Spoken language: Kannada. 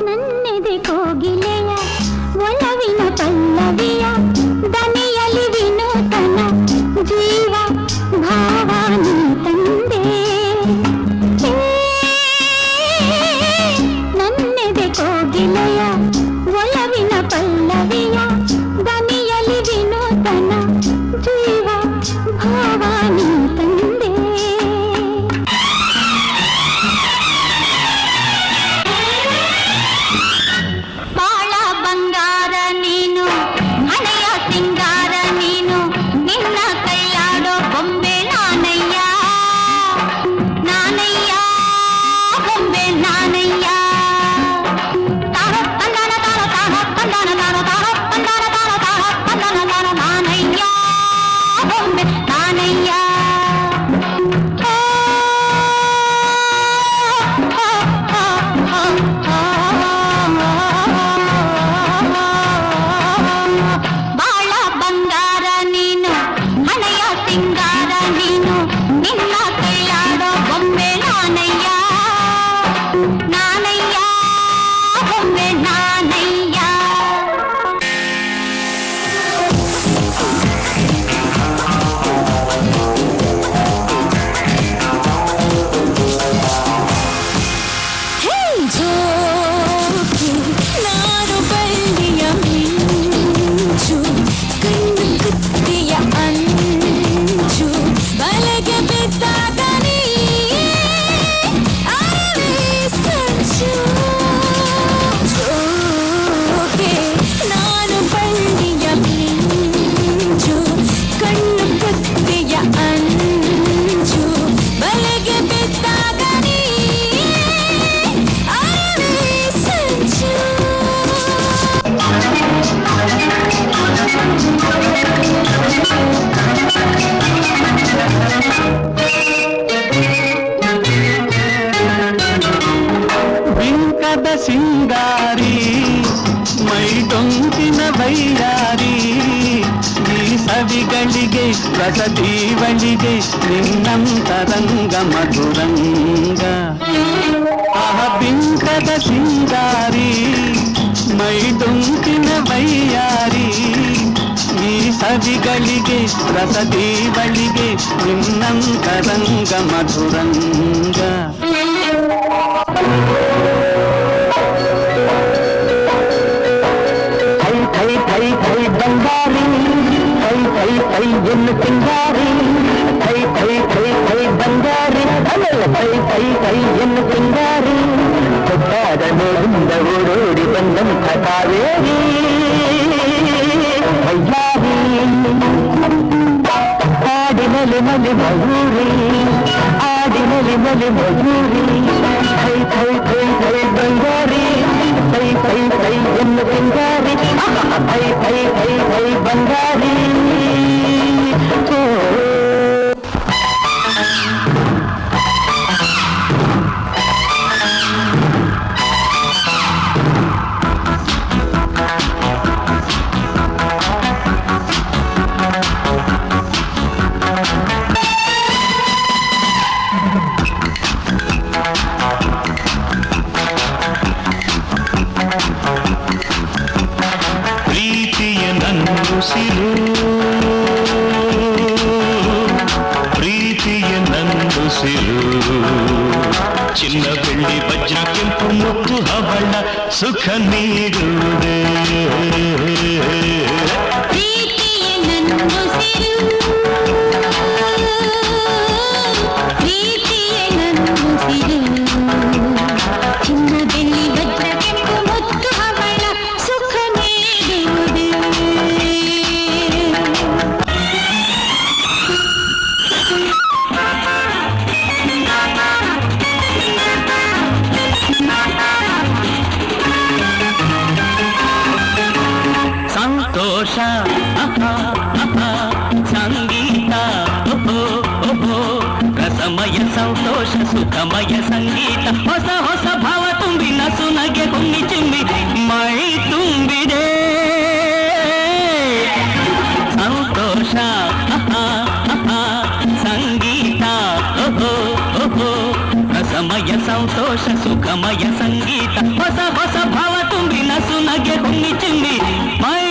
ನನ್ನೆದೆ ಕೋಗಿಲೆಯ ಒಲವಿನ ಪಲ್ಲವಿಯ ದನಿಯಲಿ ವಿನೂತನ ಜೀವ ಭಾವಾನಿ ತಂದೆ. ನನ್ನೆದೆ ಕೋಗಿಲೆಯ ಒಲವಿನ ಪಲ್ಲವಿಯ ದನಿಯಲಿ ವಿನೂತನ ಜೀವ ಭಾವಾನಿ ತಂದೆ. ಬಾಳ ಬಂಗಾರ ನೀನು, ಹಣೆಯ ಸಿಂಗಾರ ನೀನು, ನಿನ್ನ ಕೈಯಾಡೋ ಬೊಂಬೆ ನಾನಯ್ಯ, ನಾನಯ್ಯ ಬೊಂಬೆ ನಾನಯ್ಯ. ತಾರೋ ತಂದಾನ ತಾರೋ ತಾರೋ ತಂದಾನ ತಾರೋ ತಾರೋ ತಂದಾನ ತಾರೋ ತಾರೋ ತಂದಾನ ತಾರೋ ನಾನಯ್ಯ ಬೊಂಬೆ ನಾನಯ್ಯ. ಬಾಳ ಬಂಗಾರ ನೀನು, ಹಣೆಯ ಸಿಂಗಾರ ನೀನು, ನಿನ್ನ ಕೈಯಾಡೋ ಬೊಂಬೆ ನಾನಯ್ಯ, ನಾನಯ್ಯ ಬೊಂಬೆ ನಾನಯ್ಯ. ಜೋಗಿ ನಾನು ಬಳ್ಳಿಯ ಮಿಂಚು, ಕಣ್ಣು ಕುತ್ತಿಯ ಅಂಚು, ಬಲೆಗೆ ಬಿದ್ದಾಗ ನೀ ಅರಳಿ ಸಂಚು. ಜೋಗಿ ನಾನು ಬಳ್ಳಿಯ ಮಿಂಚು, ಕಣ್ಣು ಕುತ್ತಿಯ ಅಂಚು, ಬಲೆಗೆ ಬಿದ್ದಾಗ ನೀ ಅರಳಿ ಸಂಚು. ಬಿಂಕದ ಸಿಂಗಾರಿ ಮೈಟೊಂಕಿನ ವೈಯಾರಿ, ಈ ಸವಿಗಳಿಗೆ ರಸದೀವಳಿಗೆ ನಿನ್ನಂತರಂಗ ಮಧುರಂಗ. ಆಹ ಬಿಂಕದ ಸಿಂಗಾರಿ ಮೈಟೊಂಕಿನ ವೈಯಾರಿ, ಈ ಸವಿಗಳಿಗೆ ರಸದೀವಳಿಗೆ ನಿನ್ನಂತರಂಗ ಮಧುರಂಗ. ಥೈ ಥೈ ಥೈ ಥೈ ಬಂಗಾರಿ, ಥೈ ಥೈ ಥೈ ಎನ್ನು ಸಿಂಗಾರಿ, ಥೈ ಥೈ ಥೈ ಥೈ ಬಂಗಾರಿ, ಥೈ ಥೈ ಥೈ ಎನ್ನು ಸಿಂಗಾರಿ. ಕೊಟ್ಟಾದ ನೋಡಿಂದ ಓಡೋಡಿ ಬಂದಂಥ ಕಾವೇರಿ ವೈಯಾರಿ, ಆಡಿನಲಿ ಮಲಿ ಮಯೂರಿ, ಆಡಿನಲಿ ಮಲಿ ಮಯೂರಿ. ಥೈ ಥೈ ಥೈ ಥೈ ಬಂಗಾರಿ, ಥೈ ಥೈ ಥೈ ಎನ್ನು ಸಿಂಗಾರಿ, ಥೈ ಥೈ ಥೈ ಥೈ ಬಂಗಾರಿ. ಪ್ರೀತಿಯ ನನ್ನುಸಿರು, ಪ್ರೀತಿಯ ನನ್ನುಸಿರು, ಚಿನ್ನ ಬೆಳ್ಳಿ ವಜ್ರ ಕೆಂಪು ಮುತ್ತು ಹವಳ ಸುಖ ನೀಡುವುದೇ. ಪ್ರೀತಿಯ ನನ್ನುಸಿರು, ಪ್ರೀತಿಯ ನನ್ನುಸಿರು, ಚಿನ್ನ ಬೆಳ್ಳಿ ವಜ್ರ ಕೆಂಪು ಮುತ್ತು ಹವಳ ಸುಖ ನೀಡುವುದೇ. ಸಂತೋಷ ಸಂಗೀತ, ರಸಮಯ ಸಂತೋಷ ಸುಖಮಯ ಸಂಗೀತ, ಹೊಸ ಹೊಸ ಭಾವ ತುಂಬಿ ನಸು ನಗೆ ಹುಮ್ಮಿ ಚಿಮ್ಮಿ ಮೈ ತುಂಬಿದೆ. ಸಂತೋಷ ಸುಖಮಯ ಸಂಗೀತ ಹೊಸ ಹೊಸ ಭಾವ ತುಂಬಿ ನಸು ನಗೆ ಹೊಂಗಿ ಚಿಮ್ಮಿ ಮೈ